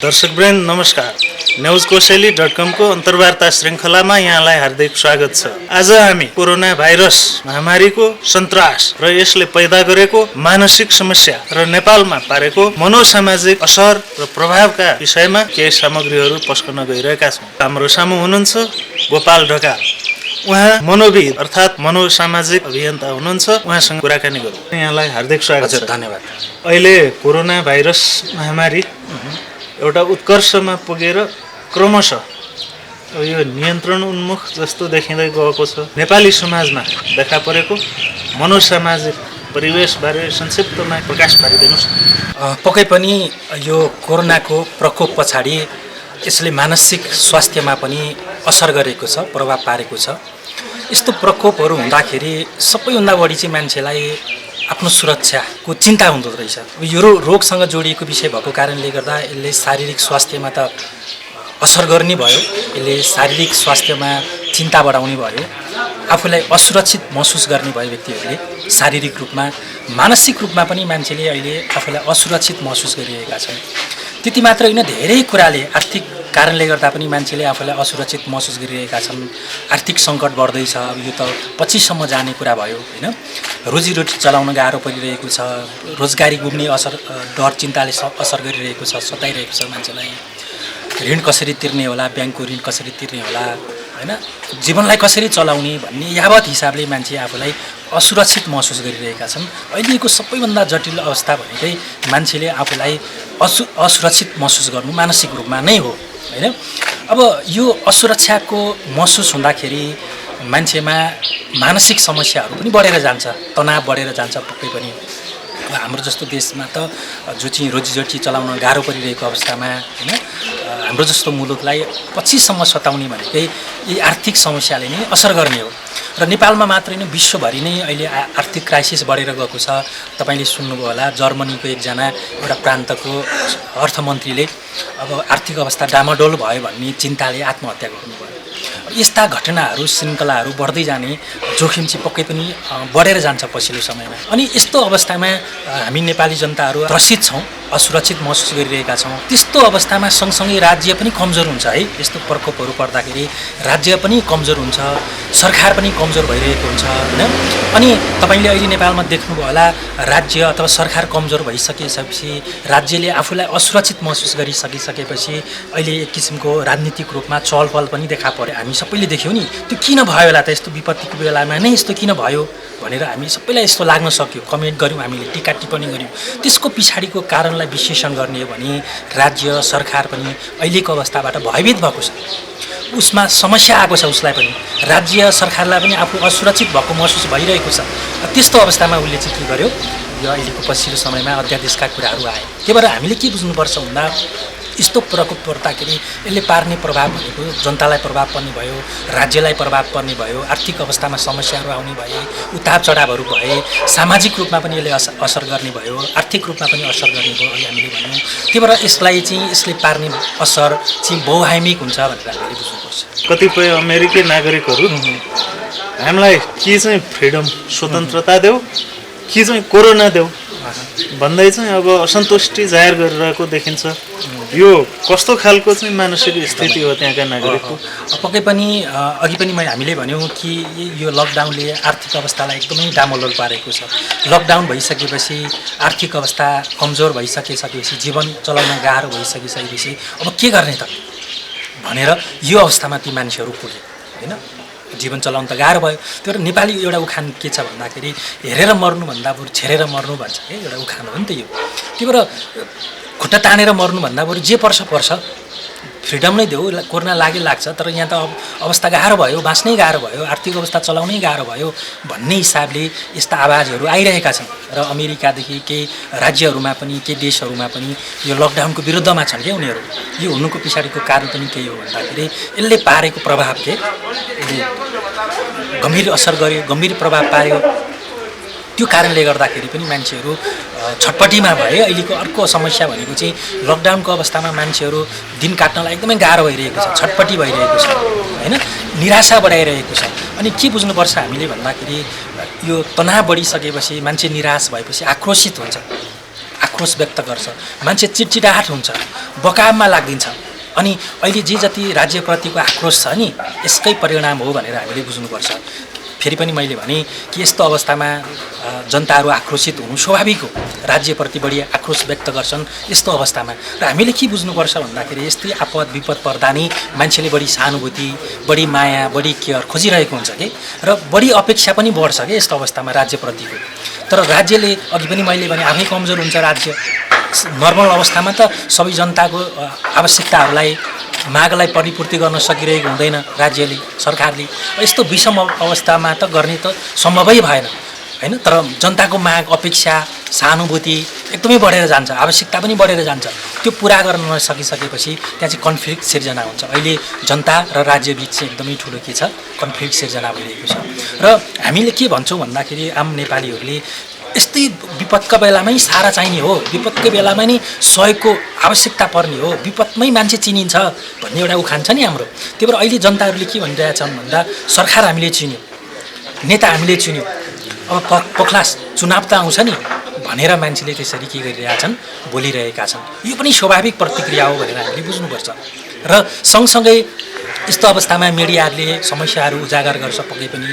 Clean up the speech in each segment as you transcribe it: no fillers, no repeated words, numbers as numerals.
दर्शकवृन्द नमस्कार। न्युजकोसेली.com को अन्तर्वार्ता श्रृङ्खलामा यहाँलाई हार्दिक स्वागत छ। आज हामी कोरोना भाइरस महामारीको सन्तास र यसले पैदा गरेको मानसिक समस्या र नेपालमा पारेको मनोसामाजिक असर र प्रभावका विषयमा केही सामग्रीहरू पस्कन गइरहेका छौँ। हाम्रो सामु हुनुहुन्छ गोपाल ढकाल। उहाँ मनोविद अर्थात् मनोसामाजिक अभियन्ता हुनुहुन्छ। उहाँसँग कुराकानी गरौँ। यहाँलाई हार्दिक स्वागत छ। धन्यवाद। अहिले कोरोना भाइरस महामारी एउटा उत्कर्षमा पुगेर क्रमशः यो नियन्त्रण उन्मुख जस्तो देखिँदै गएको छ। नेपाली समाजमा देखा परेको मनोसामाजिक परिवेशबारे संक्षिप्तमा प्रकाश पारिदिनुहोस्। पक्कै पनि यो कोरोनाको प्रकोप पछाडि यसले मानसिक स्वास्थ्यमा पनि असर गरेको छ, प्रभाव पारेको छ। यस्तो प्रकोपहरू हुँदाखेरि सबैभन्दा बढी चाहिँ मान्छेलाई आफ्नो सुरक्षाको चिन्ता हुँदो रहेछ। यो रोगसँग जोडिएको विषय भएको कारणले गर्दा यसले शारीरिक स्वास्थ्यमा त असर गर्ने भयो, यसले शारीरिक स्वास्थ्यमा चिन्ता बढाउने भयो, आफूलाई असुरक्षित महसुस गर्ने भयो व्यक्तिहरूले शारीरिक रूपमा। मानसिक रूपमा पनि मान्छेले अहिले आफूलाई असुरक्षित महसुस गरिरहेका छन्। त्यति मात्र होइन, धेरै कुराले आर्थिक कारणले गर्दा पनि मान्छेले आफूलाई असुरक्षित महसुस गरिरहेका छन्। आर्थिक सङ्कट बढ्दैछ। अब यो त पछिसम्म जाने कुरा भयो होइन। रोजीरोटी चलाउन गाह्रो परिरहेको छ। रोजगारी गुम्ने डर चिन्ताले असर गरिरहेको छ, सताइरहेको छ मान्छेलाई। ऋण कसरी तिर्ने होला, ब्याङ्कको ऋण कसरी तिर्ने होला होइन, जीवनलाई कसरी चलाउने भन्ने यावत हिसाबले मान्छे आफूलाई असुरक्षित महसुस गरिरहेका छन्। अहिलेको सबैभन्दा जटिल अवस्था भनेकै मान्छेले आफूलाई असुरक्षित महसुस गर्नु मानसिक रूपमा नै हो होइन। अब यो असुरक्षाको महसुस हुँदाखेरि मान्छेमा मानसिक समस्याहरू पनि बढेर जान्छ, तनाव बढेर जान्छ। पक्कै पनि हाम्रो जस्तो देशमा त जो चाहिँ रोजीरोटी चलाउन गाह्रो परिरहेको अवस्थामा होइन, हाम्रो जस्तो मुलुकलाई पछिसम्म सताउने भनेकै यी आर्थिक समस्याले नै असर गर्ने हो। र नेपालमा मात्रै होइन, विश्वभरि नै अहिले आर्थिक क्राइसिस बढेर गएको छ। तपाईँले सुन्नुभयो होला, जर्मनीको एकजना एउटा प्रान्तको अर्थमन्त्रीले अब आर्थिक अवस्था डामाडोल भयो भन्ने चिन्ताले आत्महत्या गर्नुभयो। यस्ता घटनाहरू, श्रृङ्खलाहरू बढ्दै जाने जोखिम चाहिँ पक्कै पनि बढेर जान्छ पछिल्लो समयमा। अनि यस्तो अवस्थामा हामी नेपाली जनताहरू त्रसित छौँ, असुरक्षित महसुस गरिरहेका छौँ। त्यस्तो अवस्थामा सँगसँगै राज्य पनि कमजोर हुन्छ है। यस्तो प्रकोपहरू पर्दाखेरि राज्य पनि कमजोर हुन्छ, सरकार पनि कमजोर भइरहेको हुन्छ होइन। अनि तपाईँले अहिले नेपालमा देख्नुभयो होला, राज्य अथवा सरकार कमजोर भइसकेपछि, राज्यले आफूलाई असुरक्षित महसुस गरिसकेपछि अहिले एक किसिमको राजनीतिक रूपमा चहलपहल पनि देखा पर्यो। हामी सबैले देख्यौँ नि, त्यो किन भयो होला त, यस्तो विपत्तिको बेलामा नै यस्तो किन भयो भनेर हामी सबैलाई यस्तो लाग्न सक्यो। कमेन्ट गऱ्यौँ, हामीले टिका टिप्पणी गऱ्यौँ। त्यसको पछाडिको कारणलाई विश्लेषण गर्ने हो भने राज्य सरकार पनि अहिलेको अवस्थाबाट भयभीत भएको छ। उसमा समस्या आएको छ, उसलाई पनि, राज्य सरकारलाई पनि आफू असुरक्षित भएको महसुस भइरहेको छ। त्यस्तो अवस्थामा उसले चाहिँ के गर्यो, यो अहिलेको पछिल्लो समयमा अध्यादेशका कुराहरू आए। त्यही भएर हामीले के बुझ्नुपर्छ भन्दा, यस्तो प्रकोप पर्दाखेरि यसले पार्ने प्रभाव भनेको जनतालाई प्रभाव पर्ने भयो, राज्यलाई प्रभाव पर्ने भयो, आर्थिक अवस्थामा समस्याहरू आउने भए, उतार चढावहरू भए, सामाजिक रूपमा पनि यसले असर गर्ने भयो, आर्थिक रूपमा पनि असर गर्ने भयो अहिले हामीले भन्यौँ। त्यही भएर यसले पार्ने असर चाहिँ बहुआयामिक हुन्छ भनेर हामीले बुझ्नुपर्छ। कतिपय अमेरिकी नागरिकहरू हामीलाई के चाहिँ फ्रिडम, स्वतन्त्रता देऊ, के चाहिँ कोरोना देऊ भन्दै चाहिँ अब असन्तुष्टि जाहेर गरिरहेको देखिन्छ। यो कस्तो खालको चाहिँ मानसिक स्थिति हो त्यहाँका नागरिकको? पक्कै पनि अघि पनि हामीले भन्यौँ कि यो लकडाउनले आर्थिक अवस्थालाई एकदमै डामाडोल पारेको छ। लकडाउन भइसकेपछि आर्थिक अवस्था कमजोर भइसकेपछि, जीवन चलाउन गाह्रो भइसकेपछि अब के गर्ने त भनेर यो अवस्थामा ती मान्छेहरू पुगे होइन। जीवन चलाउन त गाह्रो भयो। तर नेपाली एउटा उखान के छ भन्दाखेरि, हेरेर मर्नुभन्दा बरु छेरेर मर्नु भन्छ है, एउटा उखान हो नि त यो। त्यही भएर खुट्टा तानेर मर्नुभन्दा बरु जे पर्छ पर्छ, फ्रिडम नै देऊ, कोरोना लाग्छ, तर यहाँ त अवस्था गाह्रो भयो, बाँच्नै गाह्रो भयो, आर्थिक अवस्था चलाउनै गाह्रो भयो भन्ने हिसाबले यस्ता आवाजहरू आइरहेका छन्। र अमेरिकादेखि केही राज्यहरूमा पनि, केही देशहरूमा पनि यो लकडाउनको विरुद्धमा छन् क्या उनीहरू। यो हुनुको पछाडिको कारण पनि के हो भन्दाखेरि, यसले पारेको प्रभाव यसले गम्भीर असर गर्यो, गम्भीर प्रभाव पार्यो। त्यो कारणले गर्दाखेरि पनि मान्छेहरू छटपटीमा भए। अहिलेको अर्को समस्या भनेको चाहिँ लकडाउनको अवस्थामा मान्छेहरू दिन काट्नलाई एकदमै गाह्रो भइरहेको छ, छटपटी भइरहेको छ होइन, निराशा बढाइरहेको छ। अनि के बुझ्नुपर्छ हामीले भन्दाखेरि, यो तनाव बढिसकेपछि मान्छे निराश भएपछि आक्रोशित हुन्छ। आक्रोश व्यक्त गर्छ, मान्छे चिडचिडाहट हुन्छ, बकाममा लाग्दिन्छ। अनि अहिले जे जति राज्यप्रतिको आक्रोश छ नि यसकै परिणाम हो भनेर हामीले बुझ्नुपर्छ। फेरि पनि मैले भने कि यस्तो अवस्थामा जनताहरू आक्रोशित हुनु स्वाभाविक हो, राज्यप्रति बढी आक्रोश व्यक्त गर्छन् यस्तो अवस्थामा। र हामीले के बुझ्नुपर्छ भन्दाखेरि यस्तै आपद विपद पर्दा नि मान्छेले बढी सहानुभूति, बढी माया, बढी केयर खोजिरहेको हुन्छ कि, र बढी अपेक्षा पनि बढ्छ कि यस्तो अवस्थामा राज्यप्रतिको। तर राज्यले अघि पनि मैले भने आफै कमजोर हुन्छ राज्य। नर्मल अवस्थामा त सबै जनताको आवश्यकताहरूलाई मागलाई परिपूर्ति गर्न सकिरहेको हुँदैन राज्यले, सरकारले। यस्तो विषम अवस्थामा त गर्ने त सम्भवै भएन हैन। तर जनताको माग, अपेक्षा, सहानुभूति एकदमै बढेर जान्छ, आवश्यकता पनि बढेर जान्छ। त्यो पुरा गर्न नसकिसकेपछि त्यहाँ चाहिँ कन्फ्लिक्ट सिर्जना हुन्छ। अहिले जनता र राज्यबीच चाहिँ एकदमै ठुलो के छ, कन्फ्लिक्ट सिर्जना भइरहेको छ। र हामीले के भन्छौँ भन्दाखेरि आम नेपालीहरूले यस्तै विपदका बेलामै सहारा चाहिने हो, विपदकै बेलामा नि सहयोगको आवश्यकता पर्ने हो, विपदमै मान्छे चिनिन्छ भन्ने एउटा उखान छ नि हाम्रो। त्यही भएर अहिले जनताहरूले के भनिरहेछन् भन्दा सरकार हामीले चिन्यौँ, नेता हामीले चिन्यौँ, अब पख्लास चुनाव त आउँछ नि भनेर मान्छेले त्यसरी के गरिरहेछन्, बोलिरहेका छन्। यो पनि स्वाभाविक प्रतिक्रिया हो भनेर हामीले बुझ्नुपर्छ। र सँगसँगै यस्तो अवस्थामा मिडियाहरूले समस्याहरू उजागर गर्छ, पक्कै पनि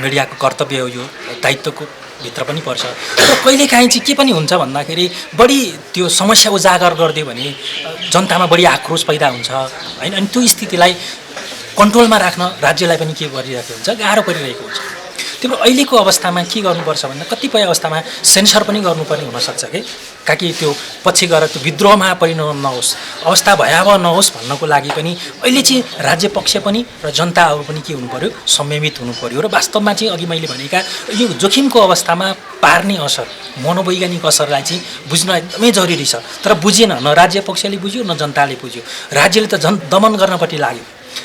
मिडियाको कर्तव्य हो, यो दायित्वको भित्र पनि पर्छ। र कहिलेकाहीँ चाहिँ के पनि हुन्छ भन्दाखेरि बढी त्यो समस्या उजागर गरिदियो भने जनतामा बढी आक्रोश पैदा हुन्छ हैन। अनि त्यो स्थितिलाई कन्ट्रोलमा राख्न राज्यलाई पनि के गरिरहेको हुन्छ, गाह्रो परिरहेको हुन्छ। त्यो अहिलेको अवस्थामा के गर्नुपर्छ भन्दा कतिपय अवस्थामा सेन्सर पनि गर्नुपर्ने हुनसक्छ कि, ताकि त्यो पछि गएर त्यो विद्रोहमा परिणत नहोस्, अवस्था भयावह नहोस् भन्नको लागि पनि अहिले चाहिँ राज्य पक्ष पनि र जनताहरू पनि के हुनु पर्यो, संयमित हुनु पर्यो। र वास्तवमा चाहिँ अघि मैले भनेका यो जोखिमको अवस्थामा पार्ने असर, मनोवैज्ञानिक असरलाई चाहिँ बुझ्न एकदमै जरुरी छ। तर बुझेन, न राज्य पक्षले बुझ्यो न जनताले बुझ्यो। राज्यले त झन् दमन गर्नपट्टि लाग्यो,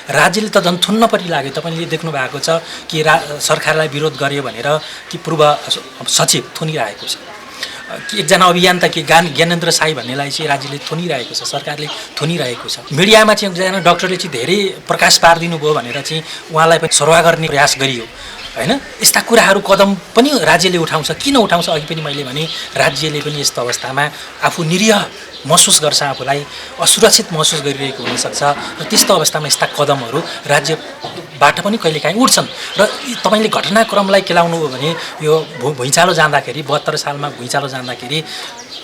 राज्यले त झन् थुन्नपट्टि लाग्यो। तपाईँले देख्नु भएको छ कि सरकारलाई विरोध गर्यो भनेर कि पूर्व सचिव थुनिरहेको छ, कि एकजना अभियन्ता कि ज्ञानेन्द्र साई भन्नेलाई चाहिँ राज्यले थुनिरहेको छ, सरकारले थुनिरहेको छ। मिडियामा चाहिँ एकजना डाक्टरले चाहिँ धेरै प्रकाश पारिदिनु भयो भनेर चाहिँ उहाँलाई पनि सरुवा गर्ने प्रयास गरियो हैन। यस्ता कुराहरू कदम पनि राज्यले उठाउँछ, किन उठाउँछ? अघि पनि मैले भने राज्यले पनि यस्तो अवस्थामा आफू निरीह महसुस गर्छ, आफूलाई असुरक्षित महसुस गरिरहेको हुनसक्छ। र त्यस्तो अवस्थामा यस्ता कदमहरू राज्यबाट पनि कहिलेकाहीँ उठ्छन्। र तपाईँले घटनाक्रमलाई केलाउनु हो भने यो भुइँचालो जाँदाखेरि 72 सालमा भुइँचालो जाँदाखेरि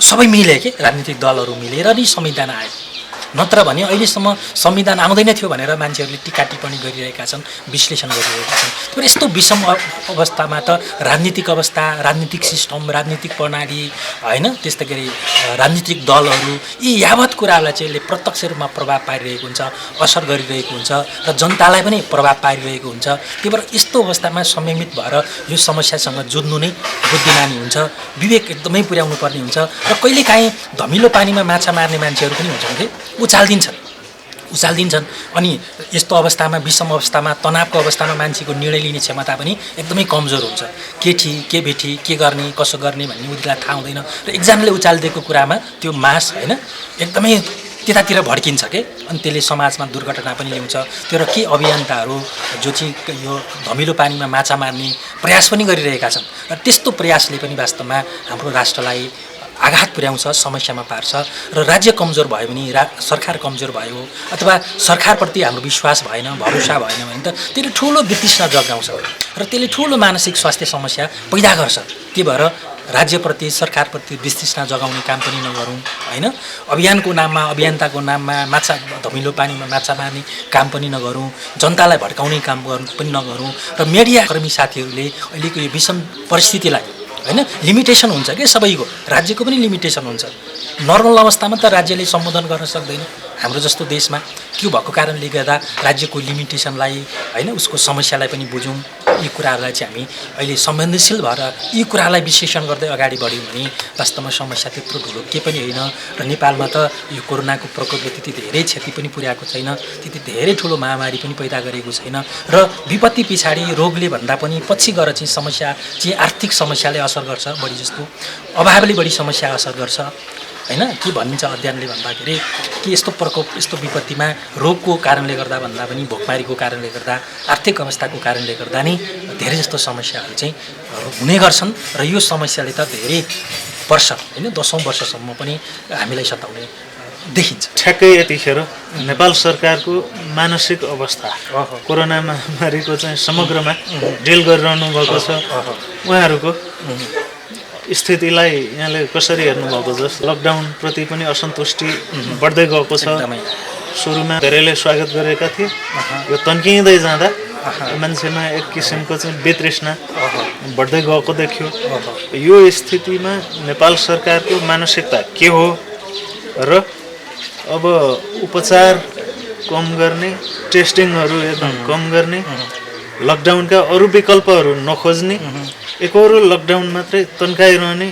सबै मिले के, राजनीतिक दलहरू मिलेर नि संविधान आयो। नत्र भने अहिलेसम्म संविधान आउँदैन थियो भनेर मान्छेहरूले टिका टिप्पणी गरिरहेका छन्, विश्लेषण गरिरहेका छन्। तर यस्तो विषम अवस्थामा त राजनीतिक अवस्था, राजनीतिक सिस्टम, राजनीतिक प्रणाली हैन, त्यस्तै गरी राजनीतिक दलहरू, यी यावत कुरालाई चाहिँ यसले प्रत्यक्ष रूपमा प्रभाव पारिरहेको हुन्छ, असर गरिरहेको हुन्छ र जनतालाई पनि प्रभाव पारिरहेको हुन्छ। त्यही भएर यस्तो अवस्थामा संयमित भएर यो समस्यासँग जुझ्नु नै बुद्धिमानी हुन्छ, विवेक एकदमै पुर्याउनु पर्ने हुन्छ। र कहिलेकाहीँ धमिलो पानीमा माछा मार्ने मान्छेहरू पनि हुन्छन् कि उचालिदिन्छन्। अनि यस्तो अवस्थामा, विषम अवस्थामा, तनावको अवस्थामा मान्छेको निर्णय लिने क्षमता पनि एकदमै कमजोर हुन्छ। के ठीक, के बेठी, के गर्ने, कसो गर्ने भन्ने उसलाई थाहा हुँदैन। र एकजनाले उचालिदिएको कुरामा त्यो मास हैन एकदमै त्यतातिर भड्किन्छ के, अनि त्यसले समाजमा दुर्घटना पनि ल्याउँछ। त्यो र के अभियन्ताहरू जो चाहिँ यो धमिलो पानीमा माछा मार्ने प्रयास पनि गरिरहेका छन्। र त्यस्तो प्रयासले पनि वास्तवमा हाम्रो राष्ट्रलाई आघात पुर्याउँछ, समस्यामा पार्छ। र राज्य कमजोर भयो भने, सरकार कमजोर भयो, अथवा सरकारप्रति हाम्रो विश्वास भएन, भरोसा भएन भने त त्यसले ठुलो वितृष्णा जगाउँछ र त्यसले ठुलो मानसिक स्वास्थ्य समस्या पैदा गर्छ। त्यही भएर राज्यप्रति, सरकारप्रति वितृष्णा जगाउने काम पनि नगरौँ हैन। अभियानको नाममा, अभियन्ताको नाममा माछा धमिलो पानीमा माछा मार्ने काम पनि नगरौँ, जनतालाई भड्काउने काम पनि नगरौँ। र मिडियाकर्मी साथीहरूले अहिलेको यो विषम परिस्थितिलाई हैन, लिमिटेसन हुन्छ कि सबैको, राज्यको पनि लिमिटेसन हुन्छ। नर्मल अवस्थामा त राज्यले सम्बोधन गर्न सक्दैन हाम्रो जस्तो देशमा। त्यो भएको कारणले गर्दा राज्यको लिमिटेसनलाई हैन, उसको समस्यालाई पनि बुझौँ। यी कुराहरूलाई चाहिँ हामी अहिले संवेदनशील भएर यी कुरालाई विश्लेषण गर्दै अगाडि बढ्यौँ भने वास्तवमा समस्या त्यत्रो ठुलो के पनि होइन। र नेपालमा त यो कोरोनाको प्रकोपले त्यति धेरै क्षति पनि पुर्याएको छैन, त्यति धेरै ठुलो महामारी पनि पैदा गरेको छैन। र विपत्ति पछाडि रोगले भन्दा पनि पछि गएर चाहिँ समस्या चाहिँ आर्थिक समस्याले असर गर्छ बढी जस्तो, अभावले बढी समस्या असर गर्छ हैन। के भनिन्छ अध्ययनले भन्दाखेरि कि यस्तो प्रकोप, यस्तो विपत्तिमा रोगको कारणले गर्दा भन्दा पनि भोकमारीको कारणले गर्दा, आर्थिक अवस्थाको कारणले गर्दा नै धेरै जस्तो समस्याहरू चाहिँ हुने गर्छन्। र यो समस्याले त धेरै वर्ष होइन 10औं वर्षसम्म पनि हामीलाई सताउने देखिन्छ। ठ्याक्कै यतिखेर नेपाल सरकारको मानसिक अवस्था कोरोना महामारीको चाहिँ समग्रमा डिल गरिरहनु भएको छ, उहाँहरूको स्थितिलाई यहाँले कसरी हेर्नुभएको छ? लकडाउन प्रति पनि असन्तुष्टि बढ्दै गएको छ। सुरुमा धेरैले स्वागत गरेका थिए, यो तन्किँदै जाँदा मान्छेमा एक किसिमको चाहिँ वितृष्णा बढ्दै गएको देखियो। यो स्थितिमा नेपाल सरकारको मानसिकता के हो र अब उपचार कम गर्ने, टेस्टिङहरू एकदम कम गर्ने, लकडाउनका अरू विकल्पहरू नखोज्ने, एकहोरो लकडाउन मात्रै तन्काइरहने,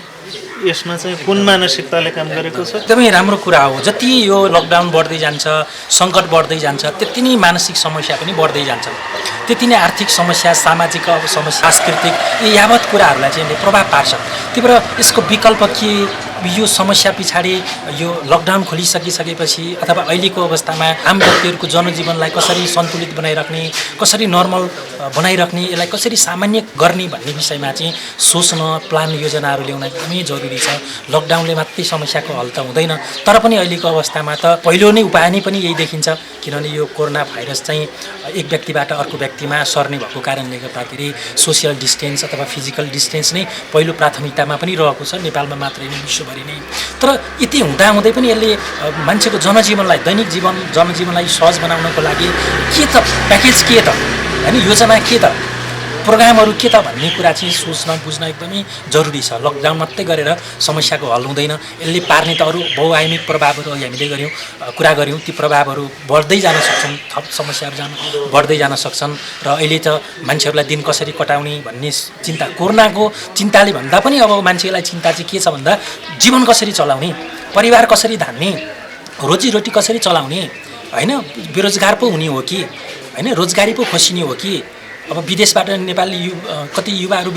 यसमा चाहिँ कुन मानसिकताले काम गरेको छ? एकदमै राम्रो कुरा हो। जति यो लकडाउन बढ्दै जान्छ, सङ्कट बढ्दै जान्छ, त्यति नै मानसिक समस्या पनि बढ्दै जान्छ। त्यति नै आर्थिक समस्या, सामाजिक समस्या, सांस्कृतिक यी यावत कुराहरूलाई चाहिँ यसले प्रभाव पार्छ। त्यही भएर यसको विकल्प के? यो समस्या पछाडि यो लकडाउन खोलिसकिसकेपछि अथवा अहिलेको अवस्थामा आम व्यक्तिहरूको जनजीवनलाई कसरी सन्तुलित बनाइराख्ने, कसरी नर्मल बनाइराख्ने, यसलाई कसरी सामान्य गर्ने भन्ने विषयमा चाहिँ सोच्न, प्लान योजनाहरू ल्याउन एकदमै जरुरी छ। लकडाउनले मात्रै समस्याको हल त हुँदैन, तर पनि अहिलेको अवस्थामा त पहिलो नै उपाय नै पनि यही देखिन्छ। किनभने यो कोरोना भाइरस चाहिँ एक व्यक्तिबाट अर्को व्यक्तिमा सर्ने भएको कारणले गर्दाखेरि सोसियल डिस्टेन्स अथवा फिजिकल डिस्टेन्स नै पहिलो प्राथमिकतामा पनि रहेको छ, नेपालमा मात्रै नै विश्वभरि नै। तर यति हुँदाहुँदै पनि यसले मान्छेको जनजीवनलाई, दैनिक जनजीवनलाई सहज बनाउनको लागि के त प्याकेज के त होइन, योजना के त, प्रोग्रामहरू के त भन्ने कुरा चाहिँ सोच्न बुझ्न एकदमै जरुरी छ। लकडाउन मात्रै गरेर समस्याको हल हुँदैन। यसले पार्ने त अरू बहुआयामिक प्रभावहरू हामीले कुरा गऱ्यौँ, ती प्रभावहरू बढ्दै जान सक्छन्, थप समस्याहरू बढ्दै जान सक्छन्। र अहिले त मान्छेहरूलाई दिन कसरी कटाउने भन्ने चिन्ता, कोरोनाको चिन्ताले भन्दा पनि अब मान्छेलाई चिन्ता चाहिँ के छ भन्दा जीवन कसरी चलाउने, परिवार कसरी धान्ने, रोजीरोटी कसरी चलाउने, होइन बेरोजगार पो हुने हो कि होइन, रोजगारी पो खोसिने हो कि। अब विदेशबाट कति युवाहरू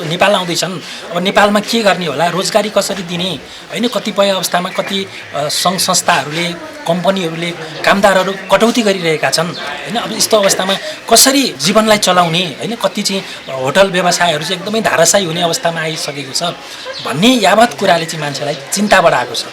नेपाल आउँदैछन्, अब नेपालमा के गर्ने होला, रोजगारी कसरी दिने, होइन कतिपय अवस्थामा कति सङ्घ संस्थाहरूले, कम्पनीहरूले कामदारहरू कटौती गरिरहेका छन्, होइन अब यस्तो अवस्थामा कसरी जीवनलाई चलाउने, होइन कति चाहिँ होटल व्यवसायहरू चाहिँ एकदमै धाराशायी हुने अवस्थामा आइसकेको छ भन्ने यावत कुराले चाहिँ मान्छेलाई चिन्ता बढाएको छ।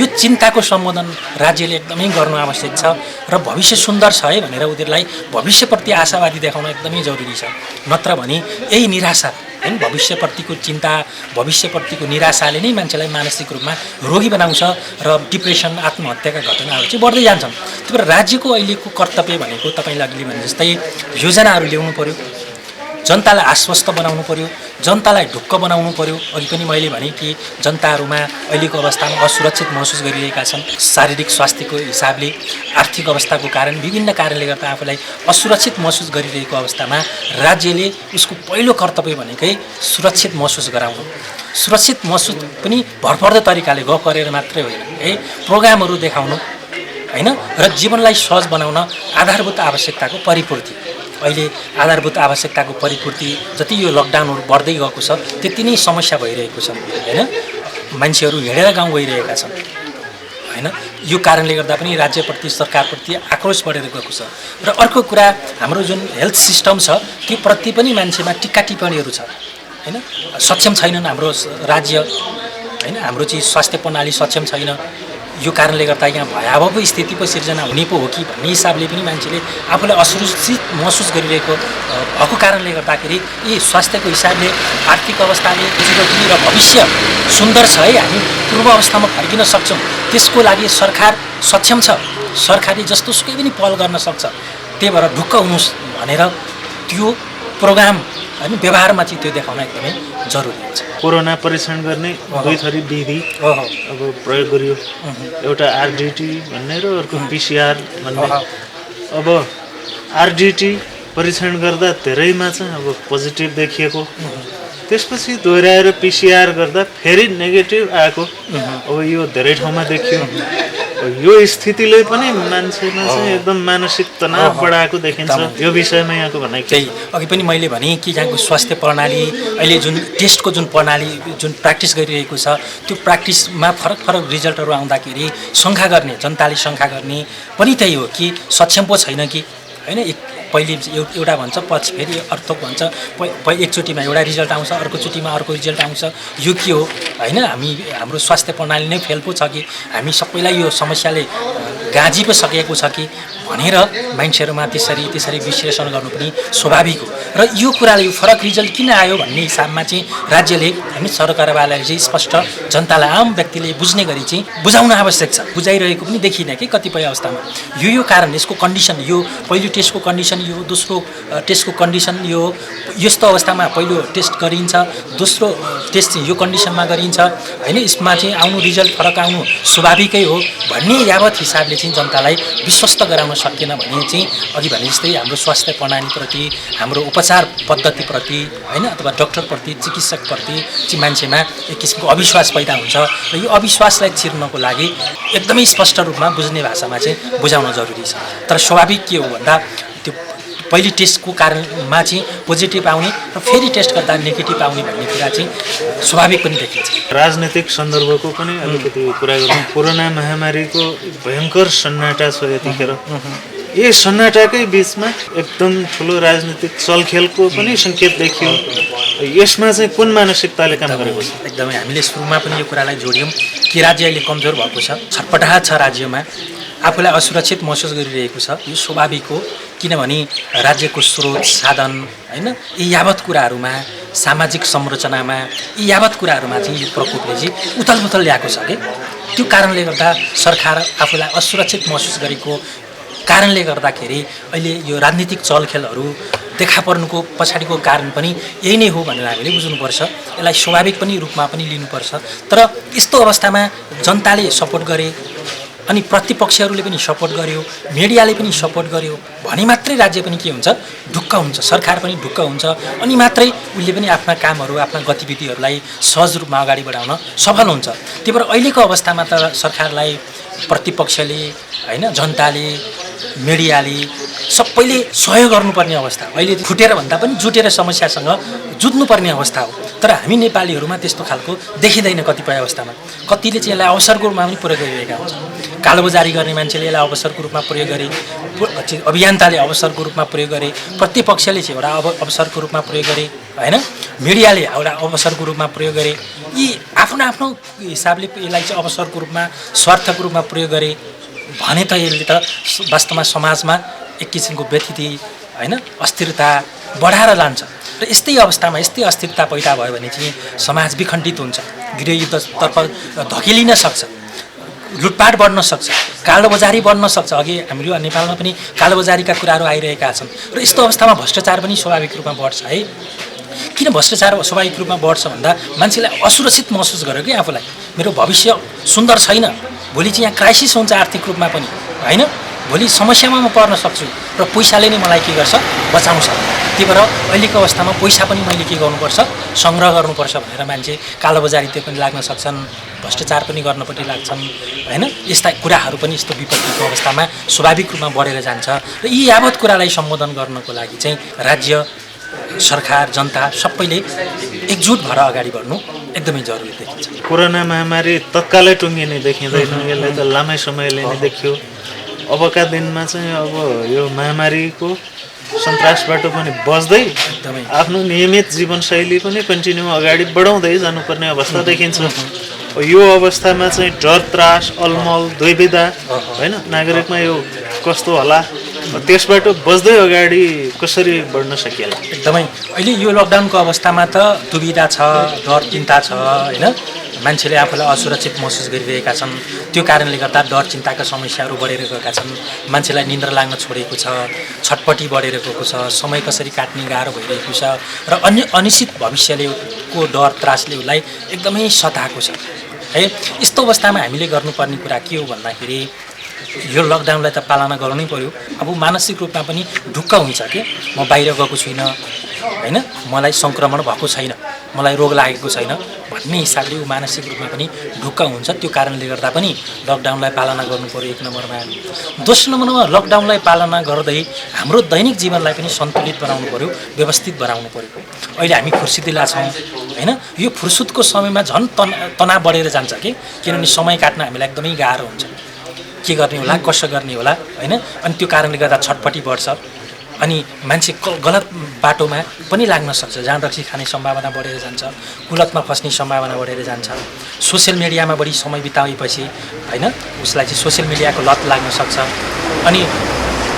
यो चिन्ताको सम्बोधन राज्यले एकदमै गर्नु आवश्यक छ र भविष्य सुन्दर छ है भनेर उनीहरूलाई भविष्यप्रति आशावादी देखाउन एकदमै जरुरी छ। नत्र भने यही निराशा, होइन भविष्यप्रतिको चिन्ता, भविष्यप्रतिको निराशाले नै मान्छेलाई मानसिक रूपमा रोगी बनाउँछ र डिप्रेसन, आत्महत्याका घटनाहरू चाहिँ बढ्दै जान्छन्। त्यही भएर राज्यको अहिलेको कर्तव्य भनेको तपाईँले अघि भने जस्तै योजनाहरू ल्याउनु पर्यो, जनतालाई आश्वस्त बनाउनु पर्यो, जनतालाई ढुक्क बनाउनु पर्यो। अघि पनि मैले भने कि जनताहरूमा अहिलेको अवस्थामा असुरक्षित महसुस गरिरहेका छन्, शारीरिक स्वास्थ्यको हिसाबले, आर्थिक अवस्थाको कारण, विभिन्न कारणले गर्दा आफूलाई असुरक्षित महसुस गरिरहेको अवस्थामा राज्यले उसको पहिलो कर्तव्य भनेकै सुरक्षित महसुस गराउनु। सुरक्षित महसुस पनि भरपर्दो तरिकाले गफ गरेर मात्रै होइन, है प्रोग्रामहरू देखाउनु, होइन र जीवनलाई सहज बनाउन आधारभूत आवश्यकताको परिपूर्ति। अहिले आधारभूत आवश्यकताको परिपूर्ति जति यो लकडाउनहरू बढ्दै गएको छ त्यति नै समस्या भइरहेको छ, होइन मान्छेहरू हिँडेर गाउँ गइरहेका छन्, होइन यो कारणले गर्दा पनि राज्यप्रति, सरकारप्रति आक्रोश बढेर गएको छ। र अर्को कुरा, हाम्रो जुन हेल्थ सिस्टम छ त्यो प्रति पनि मान्छेमा टिक्का टिप्पणीहरू छ, होइन सक्षम छैनन् हाम्रो राज्य, होइन हाम्रो चाहिँ स्वास्थ्य प्रणाली सक्षम छैन। यो कारणले गर्दा यहाँ भयावह स्थिति पो सिर्जना हुने पो हो कि भन्ने हिसाबले पनि मान्छेले आफूलाई असुरक्षित महसुस गरिरहेको भएको कारणले गर्दाखेरि यी स्वास्थ्यको हिसाबले, आर्थिक अवस्थाले, रोजीरोटी र भविष्य सुन्दर छ है, हामी पूर्व अवस्थामा फर्किन सक्छौँ, त्यसको लागि सरकार सक्षम छ, सरकारले जस्तो सुकै पनि पहल गर्न सक्छ। त्यही भएर ढुक्क हुनुहोस् भनेर त्यो प्रोग्राम होइन व्यवहारमा चाहिँ त्यो देखाउन एकदमै जरुरी हुन्छ। कोरोना परीक्षण गर्ने दुई थरी विधि अब प्रयोग गरियो, एउटा आरडिटी भन्ने र अर्को पिसिआर भन्ने। अब आरडिटी परीक्षण गर्दा धेरैमा चाहिँ अब पोजिटिभ देखिएको, त्यसपछि दोहोऱ्याएर पिसिआर गर्दा फेरि नेगेटिभ आएको, अब यो धेरै ठाउँमा देखियो। यो स्थितिले पनि मान्छेमा चाहिँ एकदम मानसिक तनाव बढाएको देखिन्छ। यो विषयमा यहाँको भनाइ के? अघि पनि मैले भने कि यहाँको स्वास्थ्य प्रणाली अहिले जुन टेस्टको जुन प्रणाली जुन प्र्याक्टिस गरिरहेको छ त्यो प्र्याक्टिसमा फरक फरक रिजल्टहरू आउँदाखेरि शङ्का गर्ने, जनताले शङ्का गर्ने पनि त्यही हो कि सक्षम पो छैन कि, होइन पहिले एउटा भन्छ पछि फेरि अर्को भन्छ एकचोटिमा एउटा रिजल्ट आउँछ अर्कोचोटिमा अर्को रिजल्ट आउँछ यो के हो होइन हाम्रो स्वास्थ्य प्रणाली नै फेल पो छ कि हामी सबैलाई यो समस्याले गाँजी पो सकेको छ कि भनेर मान्छेहरूमा त्यसरी विश्लेषण गर्नु पनि स्वाभाविक हो र यो कुराले यो फरक रिजल्ट किन आयो भन्ने हिसाबमा चाहिँ राज्यले हामी सरकारवालाले चाहिँ स्पष्ट जनतालाई आम व्यक्तिले बुझ्ने गरी चाहिँ बुझाउन आवश्यक छ बुझाइरहेको पनि देखिनँ कि कतिपय अवस्थामा यो कारण यसको कन्डिसन यो पहिलो टेस्टको कन्डिसन यो दोस्रो टेस्टको कन्डिसन यो यस्तो अवस्थामा पहिलो टेस्ट गरिन्छ दोस्रो टेस्ट चाहिँ यो कन्डिसनमा गरिन्छ होइन यसमा चाहिँ आउनु रिजल्ट फरक आउनु स्वाभाविकै हो भन्ने यावत हिसाबले चाहिँ जनतालाई विश्वस्त गराउन सकेन भने चाहिँ अघि भने जस्तै हाम्रो स्वास्थ्य प्रणालीप्रति हाम्रो उपचार पद्धतिप्रति होइन अथवा डक्टरप्रति चिकित्सकप्रति चाहिँ मान्छेमा एक किसिमको अविश्वास पैदा हुन्छ र यो अविश्वासलाई चिर्नको लागि एकदमै स्पष्ट रूपमा बुझ्ने भाषामा चाहिँ बुझाउन जरुरी छ तर स्वाभाविक के हो भन्दा त्यो पहिले टेस्टको कारणमा चाहिँ पोजिटिभ आउने र फेरि टेस्ट गर्दा नेगेटिभ आउने भन्ने कुरा चाहिँ स्वाभाविक पनि देखिन्छ राजनीतिक सन्दर्भको पनि अलिकति कुरा गरौँ कोरोना महामारीको भयङ्कर सन्नाटा छ यतिखेर यही सन्नाटाकै बिचमा एकदम ठुलो राजनीतिक चलखेलको पनि सङ्केत देखियो यसमा चाहिँ कुन मानसिकताले काम गरेको छ एकदमै हामीले सुरुमा पनि यो कुरालाई जोड्यौँ कि राज्य अहिले कमजोर भएको छ छटपटाहट छ राज्यमा आफूलाई असुरक्षित महसुस गरिरहेको छ यो स्वाभाविक हो किनभने राज्यको स्रोत साधन होइन यी यावत कुराहरूमा सामाजिक संरचनामा यी यावत कुराहरूमा चाहिँ यो प्रकोपले चाहिँ उथलपुथल ल्याएको छ कि त्यो कारणले गर्दा सरकार आफूलाई असुरक्षित महसुस गरेको कारणले गर्दाखेरि अहिले यो राजनीतिक चलखेलहरू देखा पर्नुको पछाडिको कारण पनि यही नै हो भनेर हामीले बुझ्नुपर्छ यसलाई स्वाभाविक पनि रूपमा पनि लिनुपर्छ तर यस्तो अवस्थामा जनताले सपोर्ट गरे अनि प्रतिपक्षहरूले पनि सपोर्ट गर्यो मिडियाले पनि सपोर्ट गर्यो भने मात्रै राज्य पनि के हुन्छ ढुक्क हुन्छ सरकार पनि ढुक्क हुन्छ अनि मात्रै उसले पनि आफ्ना कामहरू आफ्ना गतिविधिहरूलाई सहज रूपमा अगाडि बढाउन सफल हुन्छ त्यही भएर अहिलेको अवस्थामा त सरकारलाई प्रतिपक्षले होइन जनताले मिडियाले सबैले सहयोग गर्नुपर्ने अवस्था अहिले फुटेर भन्दा पनि जुटेर समस्यासँग जुझ्नुपर्ने अवस्था हो तर हामी नेपालीहरूमा त्यस्तो खालको देखिँदैन कतिपय अवस्थामा कतिले चाहिँ यसलाई अवसरको रूपमा पनि प्रयोग गरिरहेका हुन्छ कालोबजारी गर्ने मान्छेले यसलाई अवसरको रूपमा प्रयोग गरे अभियन्ताले अवसरको रूपमा प्रयोग गरे प्रतिपक्षले चाहिँ एउटा अवसरको रूपमा प्रयोग गरे होइन मिडियाले एउटा अवसरको रूपमा प्रयोग गरे यी आफ्नो आफ्नो हिसाबले यसलाई चाहिँ अवसरको रूपमा स्वार्थको रूपमा प्रयोग गरे भने त यसले त वास्तवमा समाजमा एक किसिमको व्यथिति होइन अस्थिरता बढाएर लान्छ र यस्तै अवस्थामा यस्तै अस्थिरता पैदा भयो भने चाहिँ समाज विखण्डित हुन्छ गृहयुद्धतर्फ धकेलिन सक्छ लुटपाट बढ्न सक्छ कालोबजारी बढ्न सक्छ अघि हाम्रो नेपालमा पनि कालोबजारीका कुराहरू आइरहेका छन् र यस्तो अवस्थामा भ्रष्टाचार पनि स्वाभाविक रूपमा बढ्छ है किन भ्रष्टाचार स्वाभाविक रूपमा बढ्छ भन्दा मान्छेलाई असुरक्षित महसुस गर्यो कि आफूलाई मेरो भविष्य सुन्दर छैन भोलि चाहिँ यहाँ क्राइसिस हुन्छ आर्थिक रूपमा पनि होइन भोलि समस्यामा म पर्न सक्छु र पैसाले नै मलाई के गर्छ बचाउँछ त्यही भएर अहिलेको अवस्थामा पैसा पनि मैले के गर्नुपर्छ सङ्ग्रह गर्नुपर्छ भनेर मान्छे कालोबजारीतिर पनि लाग्न सक्छन् भ्रष्टाचार पनि गर्नपट्टि लाग्छन् होइन यस्ता कुराहरू पनि यस्तो विपत्तिको अवस्थामा स्वाभाविक रूपमा बढेर जान्छ र यी यावत कुरालाई सम्बोधन गर्नको लागि चाहिँ राज्य सरकार जनता सबैले एकजुट भएर अगाडि बढ्नु एकदमै जरुरी देखिन्छ कोरोना महामारी तत्कालै टुङ्गिने देखिँदैन यसलाई त लामै समयले नै देखियो अबका दिनमा चाहिँ अब यो महामारीको सन्तासबाट पनि बच्दै एकदमै आफ्नो नियमित जीवनशैली पनि कन्टिन्यू अगाडि बढाउँदै जानुपर्ने अवस्था देखिन्छ यो अवस्थामा चाहिँ डर त्रास अलमल दुविधा होइन नागरिकमा यो कस्तो होला त्यसबाट बच्दै अगाडि कसरी बढ्न सकिएला एकदमै अहिले यो लकडाउनको अवस्थामा त दुविधा छ डर चिन्ता छ होइन मान्छेले आफूलाई असुरक्षित महसुस गरिरहेका छन् त्यो कारणले गर्दा डर चिन्ताका समस्याहरू बढेर गएका छन् मान्छेलाई निन्द्रा लाग्न छोडेको छ छटपटी बढेर गएको छ समय कसरी काट्ने गाह्रो भइरहेको छ र अन्य अनिश्चित भविष्यले को डर त्रासले उसलाई एकदमै सताएको छ है यस्तो अवस्थामा हामीले गर्नुपर्ने कुरा के हो भन्दाखेरि यो लकडाउनलाई त पालना गर्नै पर्यो अब मानसिक रूपमा पनि ढुक्क हुन्छ कि म बाहिर गएको छुइनँ होइन मलाई सङ्क्रमण भएको छैन मलाई रोग लागेको छैन भन्ने हिसाबले ऊ मानसिक रूपमा पनि ढुक्क हुन्छ त्यो कारणले गर्दा पनि लकडाउनलाई पालना गर्नु पर्यो एक नम्बरमा दोस्रो नम्बरमा लकडाउनलाई पालना गर्दै हाम्रो दैनिक जीवनलाई पनि सन्तुलित बनाउनु पर्यो व्यवस्थित बनाउनु पर्यो अहिले हामी फुर्सदिला छौँ होइन यो फुर्सदको समयमा झन् तनाव बढेर जान्छ कि किनभने समय काट्न हामीलाई एकदमै गाह्रो हुन्छ के गर्ने होला कसो गर्ने होला होइन अनि त्यो कारणले गर्दा छटपटी बढ्छ अनि मान्छे गलत बाटोमा पनि लाग्न सक्छ, जहाँ रक्सी खाने सम्भावना बढेर जान्छ, कुलतमा फस्ने सम्भावना बढेर जान्छ। सोसियल मिडियामा बढी समय बिताएपछि होइन उसलाई चाहिँ सोसियल मिडियाको लत लाग्न सक्छ। अनि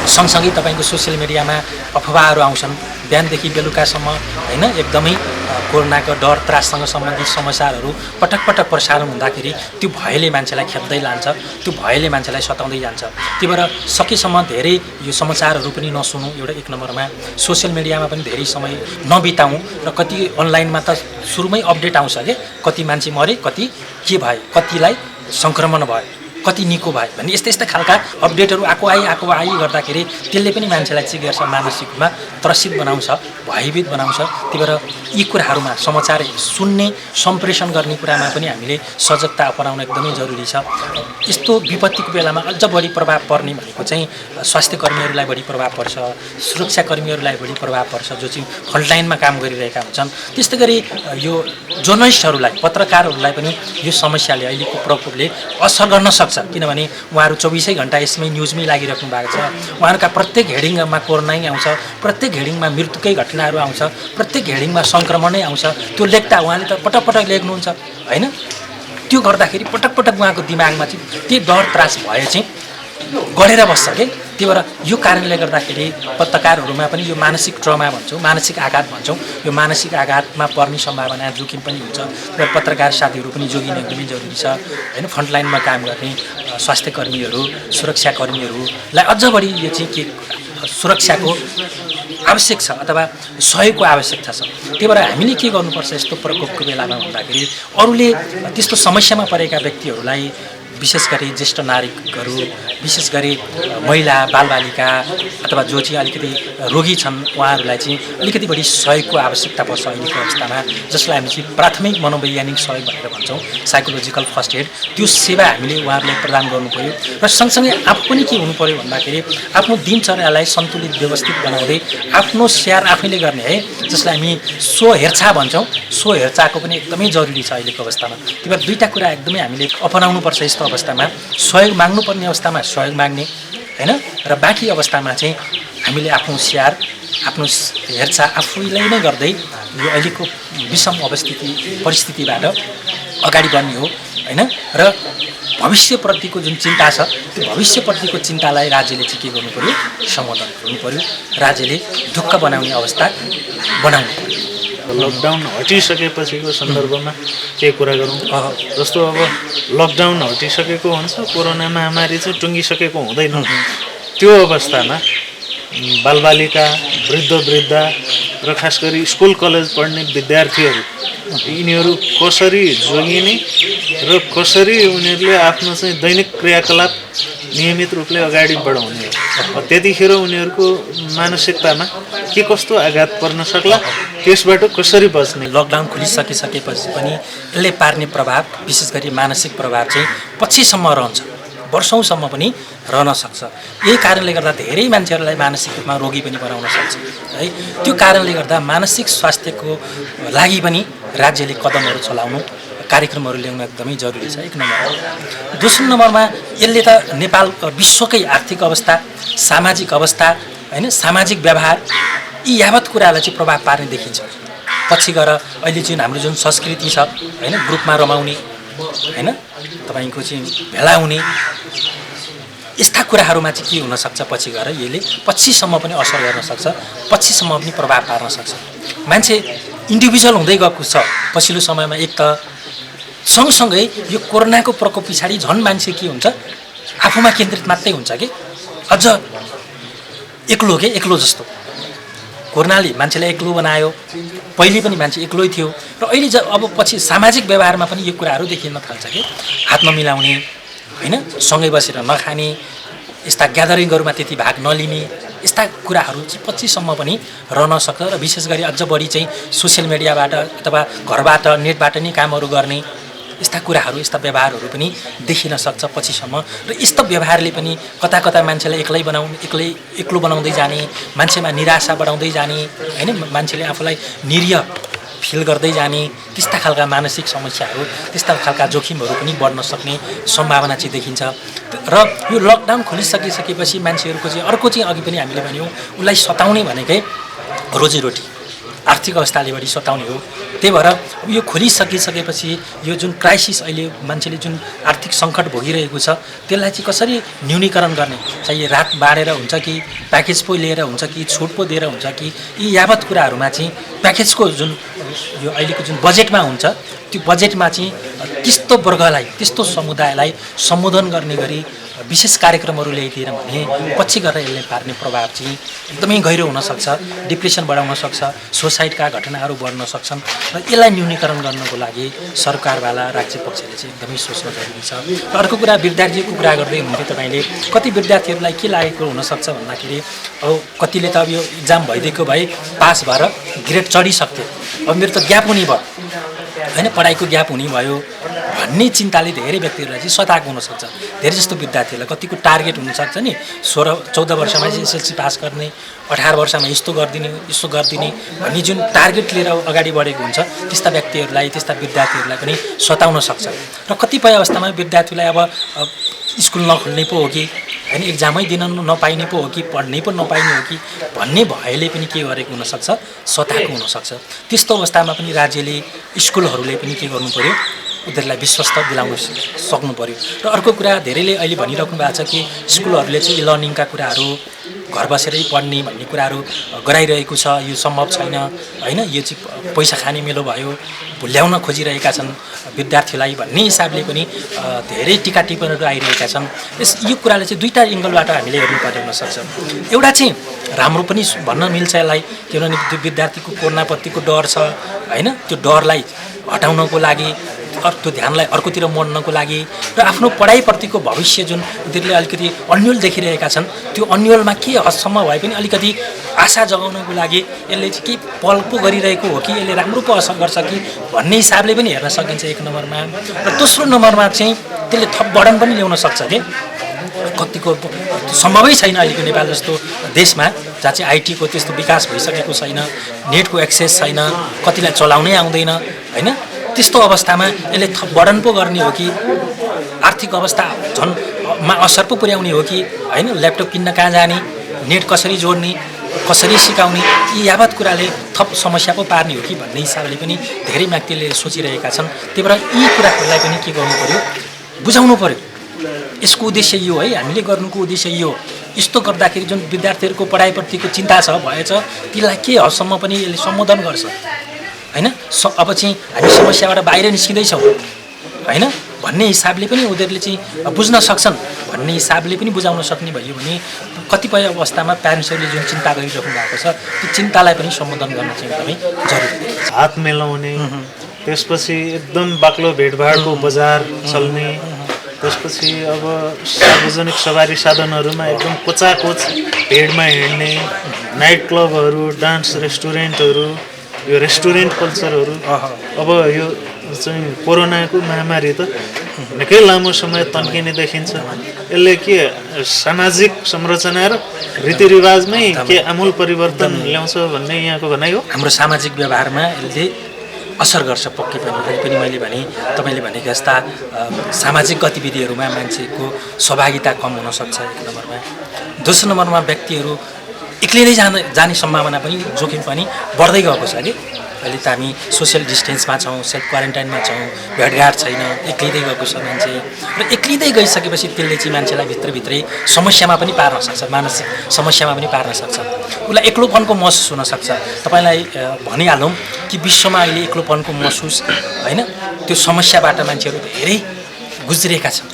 सँगसँगै तपाईँको सोसियल मिडियामा अफवाहहरू आउँछन् बिहानदेखि बेलुकासम्म होइन, एकदमै कोरोनाको डर त्राससँग सम्बन्धित समाचारहरू पटक पटक प्रसारण हुँदाखेरि त्यो भयले मान्छेलाई खेप्दै लान्छ, त्यो भयले मान्छेलाई सताउँदै जान्छ। त्यही भएर सकेसम्म धेरै यो समाचारहरू पनि नसुनौँ, एउटा एक नम्बरमा सोसियल मिडियामा पनि धेरै समय नबिताउँ। र कति अनलाइनमा त सुरुमै अपडेट आउँछ कि कति मान्छे मरे, कति के भयो, कतिलाई सङ्क्रमण भयो, कति निको भयो भन्ने यस्ता यस्ता खालका अपडेटहरू आएको आई गर्दाखेरि त्यसले पनि मान्छेलाई चाहिँ गर्छ, मानसिक रूपमा त्रसित बनाउँछ, भयभीत बनाउँछ। त्यही भएर यी कुराहरूमा समाचार सुन्ने सम्प्रेषण गर्ने कुरामा पनि हामीले सजगता अपनाउन एकदमै जरुरी छ। यस्तो विपत्तिको बेलामा अझ बढी प्रभाव पर्ने भनेको चाहिँ स्वास्थ्य कर्मीहरूलाई बढी प्रभाव पर्छ, सुरक्षाकर्मीहरूलाई बढी प्रभाव पर्छ, जो चाहिँ फ्रन्टलाइनमा काम गरिरहेका हुन्छन्। त्यस्तै गरी यो जर्नलिस्टहरूलाई, पत्रकारहरूलाई पनि यो समस्याले, अहिलेको प्रकोपले असर गर्न सक्छ, किनभने उहाँहरू 24 घण्टा यसमै न्युजमै लागिराख्नु भएको छ। उहाँहरूका प्रत्येक हेडिङमा कोरोनै आउँछ, प्रत्येक हेडिङमा मृत्युकै घटनाहरू आउँछ, प्रत्येक हेडिङमा सङ्क्रमणै आउँछ। त्यो लेख्दा उहाँले त पटक पटक लेख्नुहुन्छ होइन, त्यो गर्दाखेरि पटक पटक उहाँको दिमागमा चाहिँ त्यो डर त्रास भए चाहिँ गढेर बस्छ कि। त्यही भएर यो कारणले गर्दाखेरि पत्रकारहरूमा पनि यो मानसिक ट्रमा भन्छौँ, मानसिक आघात भन्छौँ, यो मानसिक आघातमा पर्ने सम्भावना जोखिम पनि हुन्छ। र पत्रकार साथीहरू पनि जोगिन एकदमै जरुरी छ होइन। फ्रन्टलाइनमा काम गर्ने स्वास्थ्य कर्मीहरू, सुरक्षाकर्मीहरूलाई अझ बढी यो चाहिँ के सुरक्षाको आवश्यक छ अथवा सहयोगको आवश्यकता छ। त्यही भएर हामीले के गर्नुपर्छ यस्तो प्रकोपको बेलामा भन्दाखेरि अरूले त्यस्तो समस्यामा परेका व्यक्तिहरूलाई, विशेष गरी ज्येष्ठ नागरिकहरू, विशेष गरी महिला बालबालिका अथवा जो चाहिँ अलिकति रोगी छन् उहाँहरूलाई चाहिँ अलिकति बढी सहयोगको आवश्यकता पर्छ अहिलेको अवस्थामा, जसलाई हामी चाहिँ प्राथमिक मनोवैज्ञानिक सहयोग भनेर भन्छौँ, साइकोलोजिकल फर्स्ट एड। त्यो सेवा हामीले उहाँहरूलाई प्रदान गर्नु पऱ्यो। र सँगसँगै आफू पनि के हुनु पऱ्यो भन्दाखेरि आफ्नो दिनचर्यालाई सन्तुलित व्यवस्थित बनाउँदै आफ्नो स्याहार आफैले गर्ने है, जसलाई हामी स्वहेरचाह भन्छौँ, स्वहेरचाहको पनि एकदमै जरुरी छ अहिलेको अवस्थामा। त्यही भएर दुईवटा कुरा एकदमै हामीले अपनाउनुपर्छ यस्तो अवस्थामा। सहयोग माग्नुपर्ने अवस्थामा सहयोग माग्ने होइन, र बाँकी अवस्थामा चाहिँ हामीले आफ्नो स्याहार, आफ्नो हेरचाह आफूलाई नै गर्दै यो अहिलेको विषम परिस्थितिबाट अगाडि बढ्ने हो होइन। र भविष्यप्रतिको जुन चिन्ता छ त्यो भविष्यप्रतिको चिन्तालाई राज्यले चाहिँ के गर्नु पऱ्यो, सम्बोधन गर्नु पऱ्यो। राज्यले ढुक्क बनाउने अवस्था बनाउनु पऱ्यो। लकडाउन हटिसकेपछिको सन्दर्भमा के कुरा गरौँ, जस्तो अब लकडाउन हटिसकेको हुन्छ, कोरोना महामारी चाहिँ टुङ्गिसकेको हुँदैन। त्यो अवस्थामा बालबालिका, वृद्ध र खास गरी स्कुल कलेज पढ्ने विद्यार्थीहरू यिनीहरू कसरी जोगिने र कसरी उनीहरूले आफ्नो चाहिँ दैनिक क्रियाकलाप नियमित रूपले अगाडि बढाउने हो, त्यतिखेर उनीहरूको मानसिकतामा के कस्तो आघात पर्न सक्ला, त्यसबाट कसरी बच्ने। लकडाउन खुलिसकेपछि पनि यसले पार्ने प्रभाव, विशेष गरी मानसिक प्रभाव चाहिँ पछिसम्म रहन्छ, वर्षौँसम्म पनि रहन सक्छ। यही कारणले गर्दा धेरै मान्छेहरूलाई मानसिक रूपमा रोगी पनि बनाउन सक्छ है। त्यो कारणले गर्दा मानसिक स्वास्थ्यको लागि पनि राज्यले कदमहरू चलाउनु, कार्यक्रमहरू ल्याउन एकदमै जरुरी छ, एक नम्बर। दोस्रो नम्बरमा यसले त नेपाल विश्वकै आर्थिक अवस्था, सामाजिक अवस्था होइन, सामाजिक व्यवहार, यी यावत कुरालाई चाहिँ प्रभाव पार्ने देखिन्छ। पछि गएर अहिले जुन हाम्रो जुन संस्कृति छ होइन, ग्रुपमा रमाउने होइन, तपाईँको चाहिँ भेला हुने, यस्ता कुराहरूमा चाहिँ के हुनसक्छ, पछि गएर यसले पछिसम्म पनि असर गर्न सक्छ, पछिसम्म पनि प्रभाव पार्न सक्छ। मान्छे इन्डिभिजुअल हुँदै गएको छ पछिल्लो समयमा। एक त सँगसँगै यो कोरोनाको प्रकोप पछाडि झन् मान्छे के हुन्छ, आफूमा केन्द्रित मात्रै हुन्छ कि, अझ एक्लो जस्तो। कोरोनाले मान्छेलाई एक्लो बनायो, पहिले पनि मान्छे एक्लै थियो, र अहिले अब पछि सामाजिक व्यवहारमा पनि यो कुराहरू देखिन थाल्छ कि हात नमिलाउने होइन, सँगै बसेर नखाने, यस्ता ग्यादरिङहरूमा त्यति भाग नलिने, यस्ता कुराहरू चाहिँ पछिसम्म पनि रहन सक्छ। र विशेष गरी अझ बढी चाहिँ सोसियल मिडियाबाट अथवा घरबाट नेटबाट नै कामहरू गर्ने, यस्ता कुराहरू, यस्ता व्यवहारहरू पनि देखिन सक्छ पछिसम्म। र यस्तो व्यवहारले पनि कता कता मान्छेलाई एक्लो बनाउँदै जाने, मान्छेमा निराशा बढाउँदै जाने होइन, मान्छेले आफूलाई निरीह फिल गर्दै जाने त्यस्ता खालका मानसिक समस्याहरू त्यस्ता खालका जोखिमहरू पनि बढ्न सक्ने सम्भावना चाहिँ देखिन्छ। र यो लकडाउन खोलिसकिसकेपछि मान्छेहरूको चाहिँ अर्को चाहिँ अघि पनि हामीले भन्यौँ उसलाई सताउने भनेकै रोजीरोटी आर्थिक अवस्थाले बढी सताउने हो। त्यही भएर यो खोलिसकिसकेपछि यो जुन क्राइसिस अहिले मान्छेले जुन आर्थिक सङ्कट भोगिरहेको छ त्यसलाई चाहिँ कसरी न्यूनीकरण गर्ने, चाहिँ रात बाँडेर हुन्छ कि प्याकेज पो लिएर हुन्छ कि छुट पो दिएर हुन्छ कि यी यावत कुराहरूमा चाहिँ प्याकेजको जुन यो अहिलेको जुन बजेटमा हुन्छ त्यो बजेटमा चाहिँ त्यस्तो वर्गलाई त्यस्तो समुदायलाई सम्बोधन गर्ने गरी विशेष कार्यक्रमहरू ल्याइदिएर भने पछि गएर यसले पार्ने प्रभाव चाहिँ एकदमै गहिरो हुनसक्छ, डिप्रेसन बढाउन सक्छ, सुसाइडका घटनाहरू बढ्न सक्छन्। र यसलाई न्यूनीकरण गर्नको लागि सरकारवाला राज्य पक्षले चाहिँ एकदमै सोच्न जरुरी छ। र अर्को कुरा विद्यार्थीको कुरा गर्दै हुनुहुन्थ्यो तपाईँले, कति विद्यार्थीहरूलाई के लागेको हुनसक्छ भन्दाखेरि अब कतिले त अब यो इक्जाम भइदिएको भए पास भएर ग्रेड चढिसक्थ्यो, अब मेरो त ग्याप हुने भयो होइन, पढाइको ग्याप हुने भयो भन्ने चिन्ताले धेरै व्यक्तिहरूलाई चाहिँ सताएको हुनसक्छ। धेरै जस्तो विद्यार्थीहरूलाई कतिको टार्गेट हुनसक्छ नि 16-14 वर्षमा चाहिँ एसएलसी पास गर्ने, 18 वर्षमा यस्तो गरिदिने यस्तो गरिदिने भन्ने जुन टार्गेट लिएर अगाडि बढेको हुन्छ त्यस्ता व्यक्तिहरूलाई त्यस्ता विद्यार्थीहरूलाई पनि सताउन सक्छ। र कतिपय अवस्थामा विद्यार्थीलाई अब स्कुल नखोल्ने पो हो कि होइन, इक्जामै दिन नपाइने पो हो कि पढ्नै पो नपाइने हो कि भन्ने भयले पनि के गरेको हुनसक्छ, सताएको हुनसक्छ। त्यस्तो अवस्थामा पनि राज्यले स्कुलहरूले पनि के गर्नु पर्यो, उनीहरूलाई विश्वस्त दिलाउन सक्नु पर्यो। र अर्को कुरा धेरैले अहिले भनिराख्नु भएको छ कि स्कुलहरूले चाहिँ लर्निङका कुराहरू घर बसेरै पढ्ने भन्ने कुराहरू गराइरहेको छ, यो सम्भव छैन होइन, यो चाहिँ पैसा खाने मेलो भयो, भुल्याउन खोजिरहेका छन् विद्यार्थीलाई भन्ने हिसाबले पनि धेरै टिका टिप्पणीहरू आइरहेका छन्। यो कुराले चाहिँ दुईवटा एङ्गलबाट हामीले हेर्नुपर्ने हुनसक्छ। एउटा चाहिँ राम्रो पनि भन्न मिल्छ यसलाई, किनभने त्यो विद्यार्थीको कोरोनाप्रतिको डर छ होइन, त्यो डरलाई हटाउनको लागि त्यो ध्यानलाई अर्कोतिर मोड्नको लागि र आफ्नो पढाइप्रतिको भविष्य जुन उनीहरूले अलिकति अन्यल देखिरहेका छन् त्यो अन्यलमा के हदसम्म भए पनि अलिकति आशा जगाउनको लागि यसले चाहिँ के पल पो गरिरहेको हो कि यसले राम्रो पो असर गर्छ कि भन्ने हिसाबले पनि हेर्न सकिन्छ एक नम्बरमा। र दोस्रो नम्बरमा चाहिँ त्यसले थप बढन पनि ल्याउन सक्छ कि कतिको सम्भवै छैन अहिलेको नेपाल जस्तो देशमा जहाँ चाहिँ आइटीको त्यस्तो विकास भइसकेको छैन, नेटको एक्सेस छैन, कतिलाई चलाउनै आउँदैन होइन, त्यस्तो अवस्थामा यसले थप बढन पो गर्ने हो कि आर्थिक अवस्था झन्मा असर पो पुर्याउने हो कि होइन, ल्यापटप किन्न कहाँ जाने, नेट कसरी जोड्ने, कसरी सिकाउने, यी यावत कुराले थप समस्या पो पार्ने हो कि भन्ने हिसाबले पनि धेरै व्यक्तिले सोचिरहेका छन्। त्यही भएर यी कुराहरूलाई पनि के गर्नु पर्यो, बुझाउनु पर्यो। यसको उद्देश्य यो है, हामीले गर्नुको उद्देश्य यो, यस्तो गर्दाखेरि जुन विद्यार्थीहरूको पढाइप्रतिको चिन्ता छ भएछ त्यसलाई के हदसम्म पनि यसले सम्बोधन गर्छ होइन। अब चाहिँ हामी समस्याबाट बाहिर निस्किँदैछौँ होइन भन्ने हिसाबले पनि उनीहरूले चाहिँ बुझ्न सक्छन् भन्ने हिसाबले पनि बुझाउन सक्ने भयो भने कतिपय अवस्थामा प्यारेन्ट्सहरूले जुन चिन्ता गरिराख्नु भएको छ त्यो चिन्तालाई पनि सम्बोधन गर्न चाहिँ एकदमै जरुरी। हात मिलाउने, त्यसपछि एकदम बाक्लो भेटभाडको बजार चल्ने, त्यसपछि अब सार्वजनिक सवारी साधनहरूमा एकदम कोचाकोच भिडमा हिँड्ने, नाइट क्लबहरू, डान्स रेस्टुरेन्टहरू, यो रेस्टुरेन्ट कल्चरहरू, अब यो चाहिँ कोरोनाको महामारी त निकै लामो समय तन्किने देखिन्छ। यसले के सामाजिक संरचना र रीतिरिवाजमै के आमूल परिवर्तन ल्याउँछ भन्ने यहाँको भनाइ हो। हाम्रो सामाजिक व्यवहारमा यसले असर गर्छ पक्कै पनि। अघि पनि मैले भने तपाईँले भनेको जस्ता सामाजिक गतिविधिहरूमा मान्छेको सहभागिता कम हुनसक्छ एक नम्बरमा। दोस्रो नम्बरमा व्यक्तिहरू एक्लिँदै जाने सम्भावना पनि जोखिम पनि बढ्दै गएको छ कि अहिले त हामी सोसियल डिस्टेन्समा छौँ, सेल्फ क्वारेन्टाइनमा छौँ, भेटघाट छैन, एक्लिँदै गएको छ मान्छे। र एक्लिँदै गइसकेपछि त्यसले चाहिँ मान्छेलाई भित्रभित्रै समस्यामा पनि पार्न सक्छ, मानसिक समस्यामा पनि पार्न सक्छ, उसलाई एक्लोपनको महसुस हुनसक्छ। तपाईँलाई भनिहालौँ कि विश्वमा अहिले एक्लोपनको महसुस होइन त्यो समस्याबाट मान्छेहरू धेरै गुज्रिएका छन्।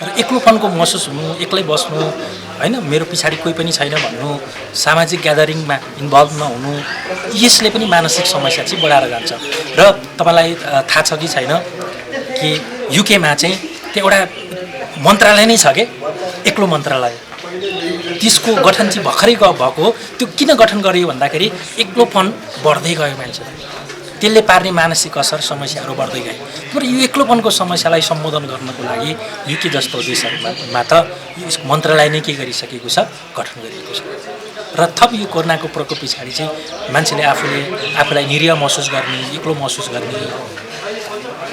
र एक्लोपनको महसुस हुनु, एक्लै बस्नु होइन, मेरो पछाडि कोही पनि छैन भन्नु, सामाजिक ग्यादरिङमा इन्भल्भ नहुनु, यसले पनि मानसिक समस्या चाहिँ बढाएर जान्छ। र तपाईँलाई थाहा छ कि छैन कि युकेमा चाहिँ त्यो एउटा मन्त्रालय नै छ कि एक्लो मन्त्रालय, त्यसको गठन चाहिँ भर्खरै भएको हो। त्यो किन गठन गरियो भन्दाखेरि एक्लोपन बढ्दै गयो मान्छेलाई, त्यसले पार्ने मानसिक असर समस्याहरू बढ्दै गए। तर यो एक्लोपनको समस्यालाई सम्बोधन गर्नको लागि युके जस्तो देशहरूमा त यो मन्त्रालय नै के गरिसकेको छ, गठन गरिएको छ। र थप यो कोरोनाको प्रकोप पछाडि चाहिँ मान्छेले आफूलाई निरीह महसुस गर्ने, एक्लो महसुस गर्ने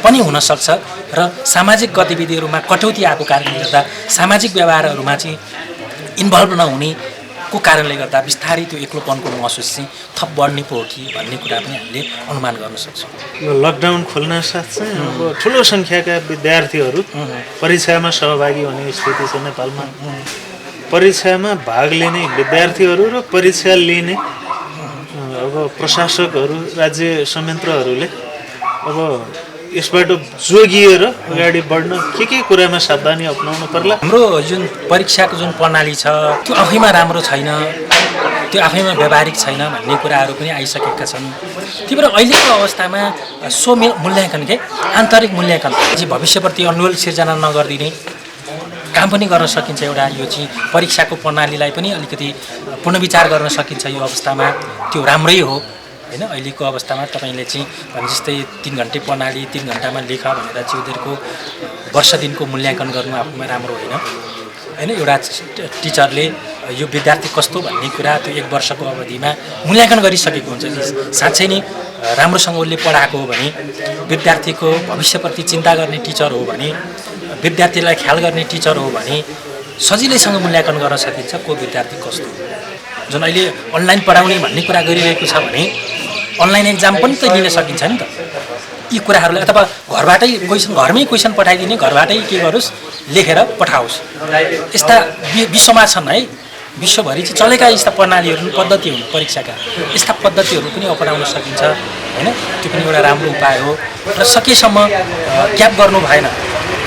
पनि हुनसक्छ र सामाजिक गतिविधिहरूमा कटौती आएको कारणले गर्दा सामाजिक व्यवहारहरूमा चाहिँ इन्भल्भ नहुनेको कारणले गर्दा बिस्तारै त्यो एक्लोपनको महसुस चाहिँ थप बढ्ने पो हो कि भन्ने कुरा पनि हामीले अनुमान गर्न सक्छौँ। यो लकडाउन खोल्न साथ चाहिँ अब ठुलो सङ्ख्याका विद्यार्थीहरू परीक्षामा सहभागी हुने स्थिति छ नेपालमा। परीक्षामा भाग लिने विद्यार्थीहरू र परीक्षा लिने अब प्रशासकहरू, राज्य संयन्त्रहरूले अब यसबाट जोगिएर अगाडि बढ्न के कुरामा सावधानी अपनाउनु पर्ला? हाम्रो जुन परीक्षाको जुन प्रणाली छ त्यो आफैमा राम्रो छैन, त्यो आफैमा व्यावहारिक छैन भन्ने कुराहरू पनि आइसकेका छन्। त्यही भएर अहिलेको अवस्थामा मूल्याङ्कन आन्तरिक मूल्याङ्कन चाहिँ भविष्यप्रति अनुकूल सिर्जना नगरिदिने काम पनि गर्न सकिन्छ। एउटा यो चाहिँ परीक्षाको प्रणालीलाई पनि अलिकति पुनर्विचार गर्न सकिन्छ। यो अवस्थामा त्यो राम्रै हो होइन। अहिलेको अवस्थामा तपाईँले चाहिँ भने जस्तै 3 घन्टे प्रणाली 3 घन्टामा लेख भनेर चाहिँ उनीहरूको वर्ष दिनको मूल्याङ्कन गर्नु आफूमा राम्रो होइन। एउटा टिचरले यो विद्यार्थी कस्तो भन्ने कुरा त्यो 1 वर्षको अवधिमा मूल्याङ्कन गरिसकेको हुन्छ। साँच्चै नै राम्रोसँग उसले पढाएको हो भने, विद्यार्थीको भविष्यप्रति चिन्ता गर्ने टिचर हो भने, विद्यार्थीलाई ख्याल गर्ने टिचर हो भने सजिलैसँग मूल्याङ्कन गर्न सकिन्छ को विद्यार्थी कस्तो। जुन अहिले अनलाइन पढाउने भन्ने कुरा गरिरहेको छ भने अनलाइन एक्जाम पनि त लिन सकिन्छ नि त। यी कुराहरूलाई अथवा घरमै क्वेसन पठाइदिने, घरबाटै के गरोस् लेखेर पठाओस्। यस्ता विश्वमा छन् है, विश्वभरि चाहिँ चलेका यस्ता प्रणालीहरू पद्धति हुन् परीक्षाका। यस्ता पद्धतिहरू पनि अपनाउन सकिन्छ होइन। त्यो पनि एउटा राम्रो उपाय हो र सकेसम्म ग्याप गर्नु भएन।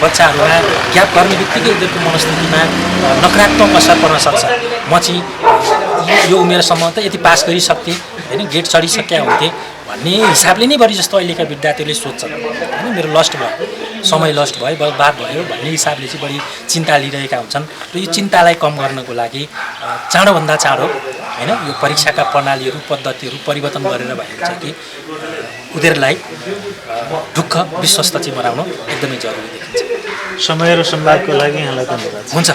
बच्चाहरूमा ग्याप गर्ने बित्तिकै उनीहरूको मनस्थितिमा नकारात्मक असर पर्न सक्छ। म चाहिँ यो उमेरसम्म त यति पास गरिसक्थेँ होइन, गेट चढिसकेका हुन्थेँ भन्ने हिसाबले नै बढी जस्तो अहिलेका विद्यार्थीहरूले सोध्छन् होइन। मेरो लस्ट भयो, समय लस्ट भयो, बर्बाद भयो भन्ने हिसाबले चाहिँ बढी चिन्ता लिइरहेका हुन्छन्। र यो चिन्तालाई कम गर्नको लागि चाँडोभन्दा चाँडो होइन यो परीक्षाका प्रणालीहरू पद्धतिहरू परिवर्तन गरेर भयो चाहिँ कि उनीहरूलाई ढुक्क विश्वस्त चाहिँ बनाउन एकदमै जरुरी देखिन्छ। समय र संवादको लागि यहाँलाई धन्यवाद। हुन्छ।